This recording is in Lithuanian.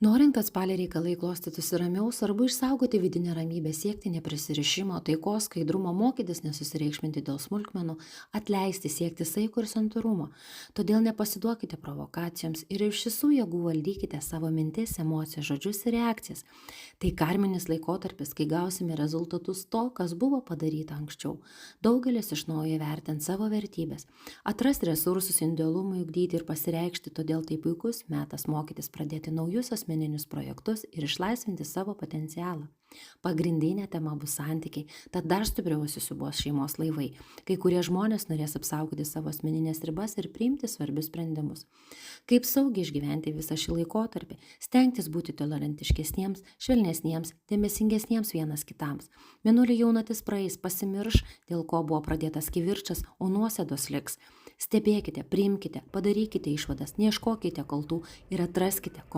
Norint, kad spalio reikalai klostytųsi ramiau, svarbu išsaugoti vidinę ramybę, siekti neprisirišimo, taikos, skaidrumo, mokytis nesusireikšminti dėl smulkmenų, atleisti, siekti saiko ir santūrumo. Todėl nepasiduokite provokacijoms ir iš visų jėgų valdykite savo mintis, emocijas, žodžius ir reakcijas. Tai karminis laikotarpis, kai gausime rezultatus to, kas buvo padaryta anksčiau. Daugelis iš naujo vertins savo vertybės, atras resursus individualumui ugdyti ir pasireikšti, todėl tai puikus metas mokytis pradėti naujus asmeninius projektus ir išlaisvinti savo potencialą. Pagrindinė tema bus santykiai, tad dar stipriau įsisiūbuos šeimos laivai. Kai kurie žmonės norės apsaugoti savo asmeninės ribas ir priimti svarbius sprendimus. Kaip saugiai išgyventi visą šį laikotarpį, stengtis būti tolerantiškesniems, švelnesniems, dėmesingesniems vienas kitams. Mėnulio jaunatis praeis, pasimirš, dėl ko buvo pradėtas kivirčas, o nuosėdos liks. Stebėkite, priimkite, padarykite išvadas, neieškokite kaltų ir atraskite kompromisą.